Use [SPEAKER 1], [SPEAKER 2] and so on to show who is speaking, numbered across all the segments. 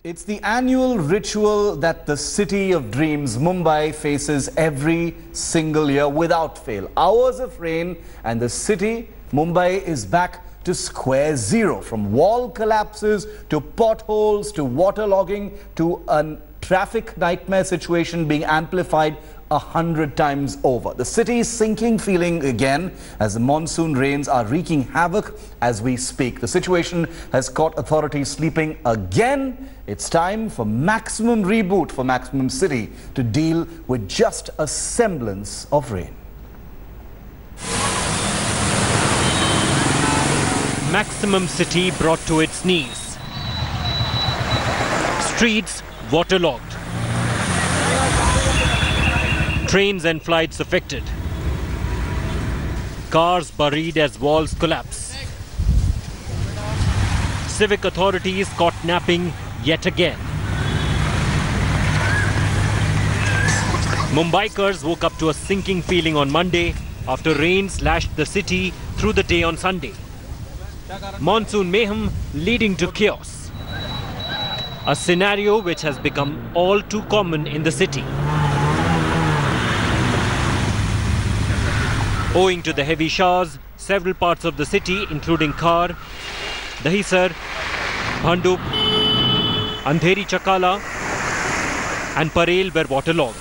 [SPEAKER 1] It's the annual ritual that the city of dreams, Mumbai, faces every single year without fail. Hours of rain and the city, Mumbai, is back to square zero. From wall collapses to potholes to waterlogging to a traffic nightmare situation being amplified 100 times over. The city is sinking feeling again as the monsoon rains are wreaking havoc as we speak. The situation has caught authorities sleeping again. It's time for maximum reboot for Maximum City to deal with just a semblance of rain.
[SPEAKER 2] Maximum City brought to its knees. Streets waterlogged. Trains and flights affected. Cars buried as walls collapse. Civic authorities caught napping yet again. Mumbaikars woke up to a sinking feeling on Monday after rains lashed the city through the day on Sunday. Monsoon mayhem leading to chaos. A scenario which has become all too common in the city. Owing to the heavy showers, several parts of the city, including Khar, Dahisar, Bhandup, Andheri Chakala and Parel were waterlogged.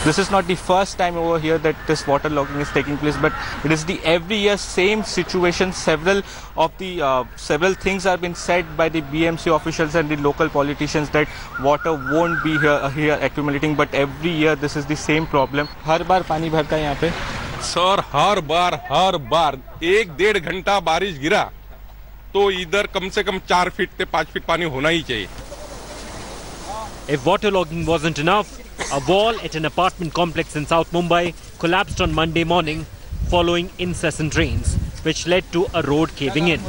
[SPEAKER 3] This is not the first time over here that this waterlogging is taking place, but it is the every year same situation. Several things have been said by the BMC officials and the local politicians that water won't be here accumulating, but every year this is the same problem. हर बार पानी भरता है यहाँ पे.
[SPEAKER 4] Sir हर बार 1-1.5 घंटा बारिश गिरा तो इधर कम से कम 4 फीट से 5 फीट पानी होना ही चाहिए.
[SPEAKER 2] If waterlogging wasn't enough, a wall at an apartment complex in South Mumbai collapsed on Monday morning following incessant rains, which led to a road caving in.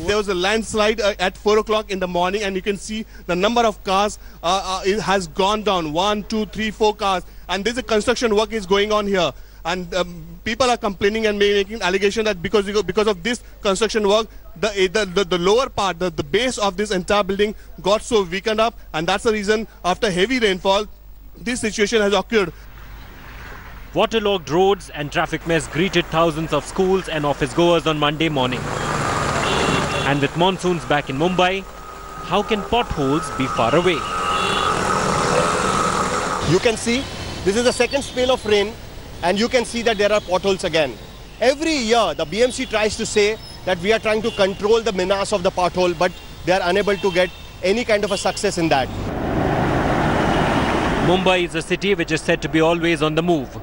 [SPEAKER 5] There was a landslide at 4 o'clock in the morning, and you can see the number of cars has gone down. 1, 2, 3, 4 cars. And there's a construction work is going on here. And people are complaining and making allegation that because of this construction work, the lower part, the base of this entire building got so weakened up, and that's the reason after heavy rainfall, this situation has occurred.
[SPEAKER 2] Waterlogged roads and traffic mess greeted thousands of schools and office goers on Monday morning. And with monsoons back in Mumbai, how can potholes be far away?
[SPEAKER 6] You can see this is the second spell of rain, and you can see that there are potholes again. Every year the BMC tries to say that we are trying to control the menace of the pothole, but they are unable to get any kind of a success in that.
[SPEAKER 2] Mumbai is a city which is said to be always on the move,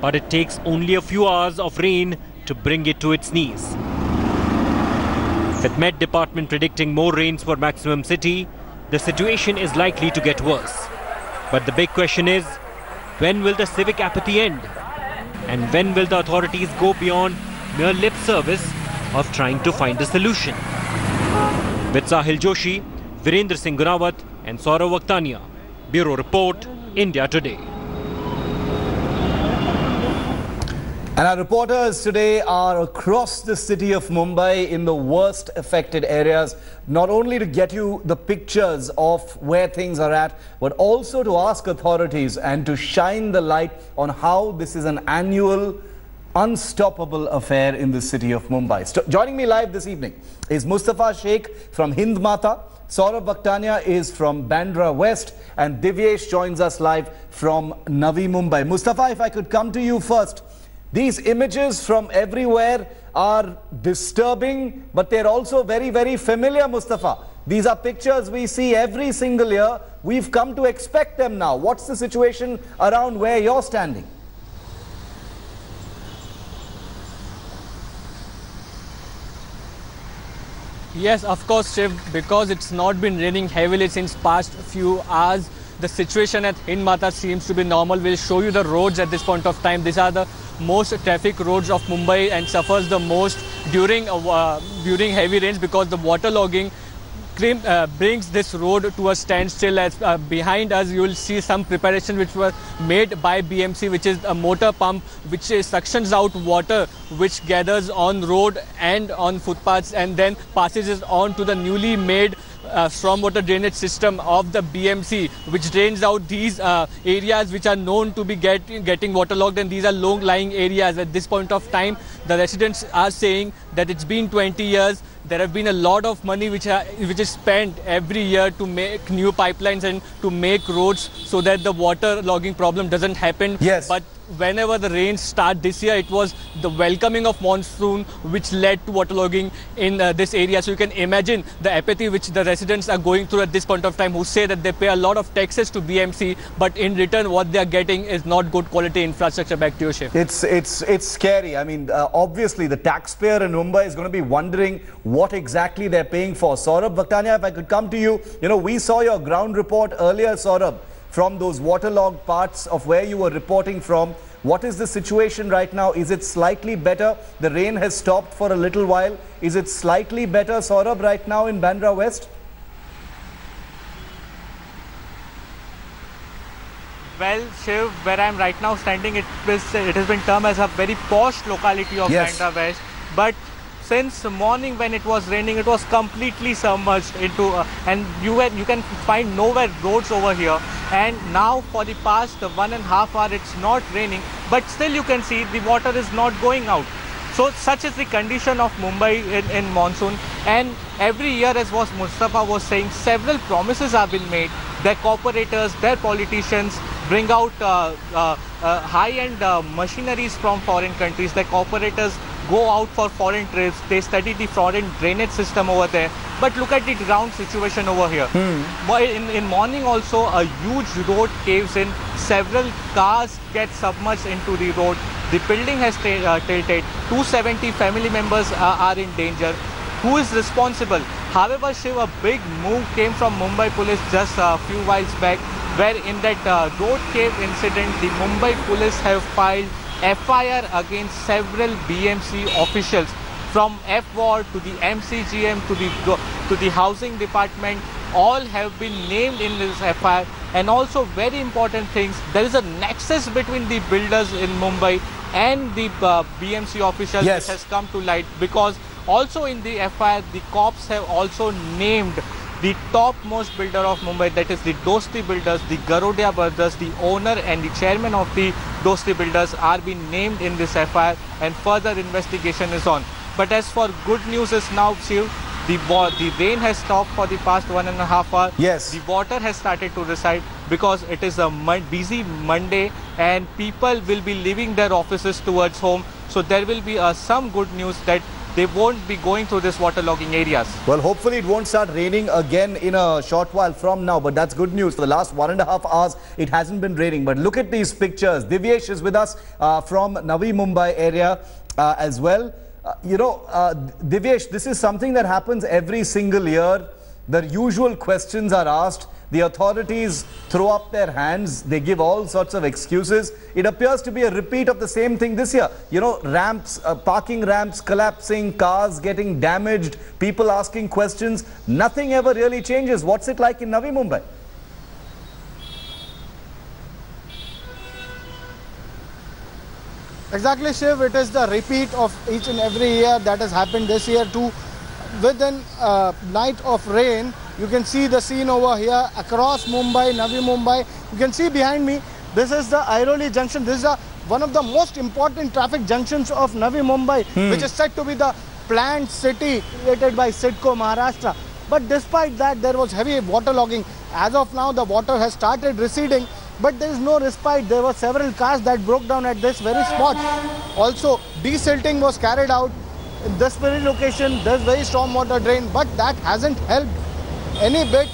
[SPEAKER 2] but it takes only a few hours of rain to bring it to its knees. With Met Department predicting more rains for Maximum City, the situation is likely to get worse. But the big question is, when will the civic apathy end? And when will the authorities go beyond mere lip service of trying to find a solution? With Sahil Joshi, Virendra Singh Gunawat and Saurav Vakhtania. Bureau Report, India Today.
[SPEAKER 1] And our reporters today are across the city of Mumbai in the worst affected areas, not only to get you the pictures of where things are at, but also to ask authorities and to shine the light on how this is an annual, unstoppable affair in the city of Mumbai. Joining me live this evening is Mustafa Sheikh from Hind Mata, Saurav Vakhtania is from Bandra West, and Divyesh joins us live from Navi Mumbai. Mustafa, if I could come to you first. These images from everywhere are disturbing, but they're also very, very familiar, Mustafa. These are pictures we see every single year. We've come to expect them now. What's the situation around where you're standing?
[SPEAKER 7] Yes, of course, Shiv, because it's not been raining heavily since past few hours. The situation at Hind Mata seems to be normal. We'll show you the roads at this point of time. These are the most traffic roads of Mumbai and suffers the most during heavy rains because the waterlogging brings this road to a standstill. As behind us you will see some preparation which were made by BMC, which is a motor pump which suctions out water which gathers on road and on footpaths and then passes it on to the newly made stormwater drainage system of the BMC, which drains out these areas which are known to be getting waterlogged, and these are low-lying areas. At this point of time, the residents are saying that it's been 20 years. There have been a lot of money which is spent every year to make new pipelines and to make roads so that the water logging problem doesn't happen.
[SPEAKER 1] Yes.
[SPEAKER 7] But whenever the rains start this year, it was the welcoming of monsoon which led to waterlogging in this area. So you can imagine the apathy which the residents are going through at this point of time, who say that they pay a lot of taxes to BMC, but in return what they are getting is not good quality infrastructure. Back to you, Shiv.
[SPEAKER 1] It's scary. I mean, obviously the taxpayer in Mumbai is going to be wondering what exactly they're paying for. Saurabh Bhaktania, if I could come to you, we saw your ground report earlier, Saurabh, from those waterlogged parts of where you were reporting from. What is the situation right now? Is it slightly better? The rain has stopped for a little while. Is it slightly better, Saurabh, right now in Bandra West?
[SPEAKER 3] Well, Shiv, where I am right now standing, it has been termed as a very posh locality of Bandra West. But since morning when it was raining, it was completely submerged into and you can find nowhere roads over here. And now for the past 1.5 hours it's not raining, but still you can see the water is not going out. So such is the condition of Mumbai in monsoon. And every year, as was Mustafa was saying, several promises have been made. Their corporators, their politicians bring out high-end machineries from foreign countries. Their corporators go out for foreign trips. They study the foreign drainage system over there. But look at the ground situation over here. In morning also, a huge road caves in. Several cars get submerged into the road. The building has tilted. 270 family members are in danger. Who is responsible? However, Shiv, a big move came from Mumbai police just a few whiles back, where in that road cave incident, the Mumbai police have filed FIR against several BMC officials, from F-Ward to the MCGM to the housing department. All have been named in this FIR. And also very important things, there is a nexus between the builders in Mumbai and the BMC officials, which has come to light, because also in the FIR, the cops have also named the topmost builder of Mumbai, that is the Dosti Builders, the Garodia brothers. The owner and the chairman of the Dosti Builders are being named in this FIR, and further investigation is on. But as for good news is now, Shiv, the rain has stopped for the past 1.5 hours.
[SPEAKER 1] Yes.
[SPEAKER 3] The water has started to recede because it is a busy Monday and people will be leaving their offices towards home. So there will be some good news that they won't be going through this waterlogging areas.
[SPEAKER 1] Well, hopefully it won't start raining again in a short while from now, but that's good news. For the last 1.5 hours, it hasn't been raining. But look at these pictures. Divyesh is with us from Navi Mumbai area as well. Divyesh, this is something that happens every single year. The usual questions are asked. The authorities throw up their hands. They give all sorts of excuses. It appears to be a repeat of the same thing this year. Ramps, parking ramps collapsing, cars getting damaged, people asking questions. Nothing ever really changes. What's it like in Navi Mumbai?
[SPEAKER 8] Exactly, Shiv. It is the repeat of each and every year that has happened this year too. Within a night of rain, you can see the scene over here across Mumbai, Navi Mumbai. You can see behind me, this is the Airoli junction. This is one of the most important traffic junctions of Navi Mumbai, which is said to be the planned city created by Sidco Maharashtra. But despite that, there was heavy waterlogging. As of now, the water has started receding, but there is no respite. There were several cars that broke down at this very spot. Also, desilting was carried out in this very location. There's very storm water drain, but that hasn't helped any bit.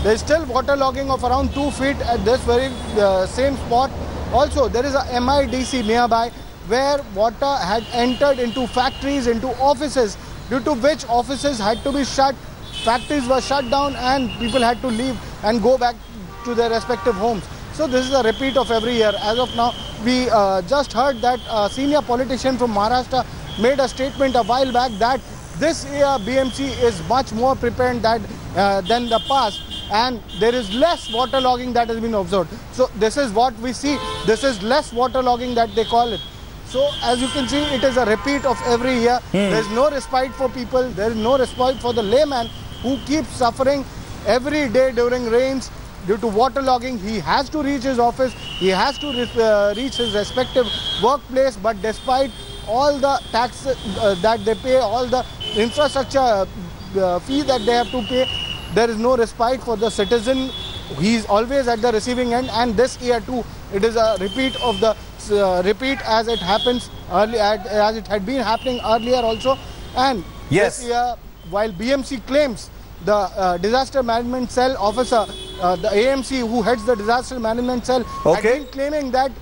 [SPEAKER 8] There's still waterlogging of around 2 feet at this very same spot. Also, there is a MIDC nearby where water had entered into factories, into offices, due to which offices had to be shut, factories were shut down, and people had to leave and go back to their respective homes. So this is a repeat of every year. As of now, we just heard that a senior politician from Maharashtra made a statement a while back that This year BMC is much more prepared than the past, and there is less waterlogging that has been observed. So this is what we see. This is less waterlogging that they call it. So as you can see, it is a repeat of every year. There is no respite for people. There is no respite for the layman who keeps suffering every day during rains due to waterlogging. He has to reach his office. He has to reach his respective workplace. But despite all the taxes that they pay, all the infrastructure fee that they have to pay, there is no respite for the citizen. He is always at the receiving end, and this year too, it is a repeat of the repeat as it happens early, as it had been happening earlier also. And
[SPEAKER 1] yes,
[SPEAKER 8] this year, while BMC claims, the disaster management cell officer, the AMC who heads the disaster management cell, had been claiming that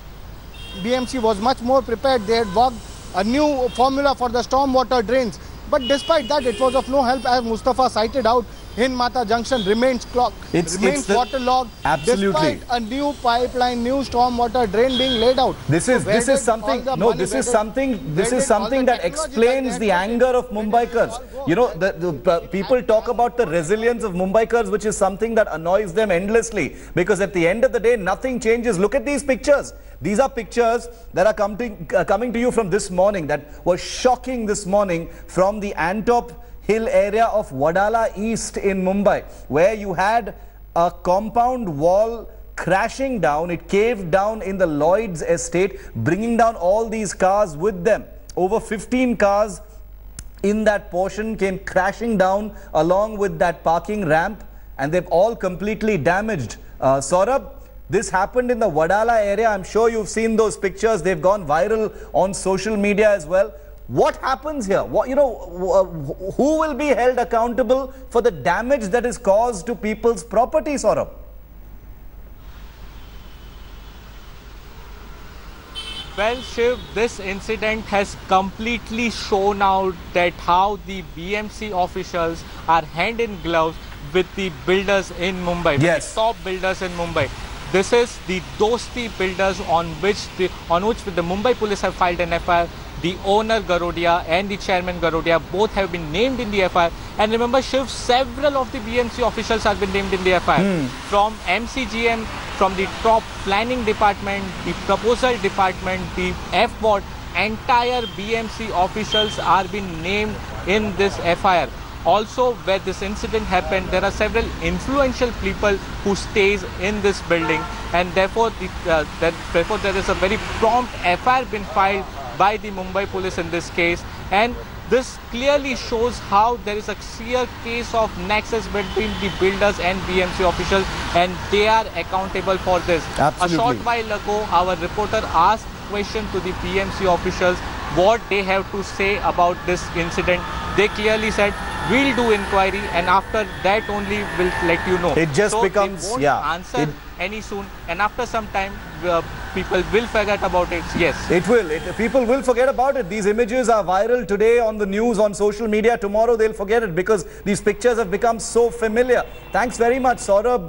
[SPEAKER 8] BMC was much more prepared. They had worked a new formula for the stormwater drains. But despite that, it was of no help, as Mustafa cited out. Hind Mata Junction remains clogged, remains waterlogged.
[SPEAKER 1] Absolutely.
[SPEAKER 8] Despite a new pipeline, new stormwater drain being laid out.
[SPEAKER 1] This is something that explains the anger of Mumbaikars. You know, the people talk about the resilience of Mumbaikars, which is something that annoys them endlessly, because at the end of the day, nothing changes. Look at these pictures. These are pictures that are coming to you from this morning, that were shocking this morning, from the Antop Hill area of Wadala East in Mumbai, where you had a compound wall crashing down. It caved down in the Lloyd's estate, bringing down all these cars with them. Over 15 cars in that portion came crashing down along with that parking ramp, and they've all completely damaged. Saurabh, this happened in the Wadala area. I'm sure you've seen those pictures. They've gone viral on social media as well. What happens here? Who will be held accountable for the damage that is caused to people's property, Saurabh?
[SPEAKER 3] Well, Shiv, this incident has completely shown out that how the BMC officials are hand in glove with the builders in Mumbai, the top builders in Mumbai. This is the Dosti builders on which the Mumbai police have filed an FIR. The owner Garodia and the chairman Garodia both have been named in the FIR. And remember, Shiv, several of the BMC officials have been named in the FIR. From MCGM, from the top planning department, the proposal department, the FBOT, entire BMC officials are being named in this FIR. Also, where this incident happened, there are several influential people who stays in this building, and therefore there is a very prompt FIR been filed by the Mumbai police in this case. And this clearly shows how there is a clear case of nexus between the builders and BMC officials, and they are accountable for this.
[SPEAKER 1] Absolutely.
[SPEAKER 3] A short while ago, our reporter asked question to the BMC officials what they have to say about this incident. They clearly said, we'll do inquiry, and after that only we'll let you know.
[SPEAKER 1] It just
[SPEAKER 3] so
[SPEAKER 1] becomes,
[SPEAKER 3] they won't answer any soon, and after some time people will forget about it. Yes,
[SPEAKER 1] it will. People will forget about it. These images are viral today on the news, on social media. Tomorrow they'll forget it because these pictures have become so familiar. Thanks very much, Saurabh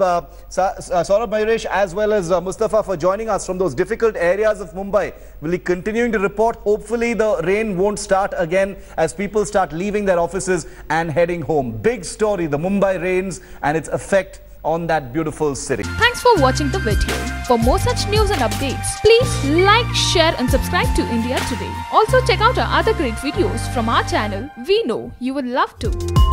[SPEAKER 1] Mayuresh, as well as Mustafa, for joining us from those difficult areas of Mumbai. We'll be continuing to report. Hopefully the rain won't start again as people start leaving their offices and heading home. Big story, the Mumbai rains and its effect on that beautiful city.
[SPEAKER 9] Thanks for watching the video. For more such news and updates, please like, share and subscribe to India Today. Also check out our other great videos from our channel. We know you will love to.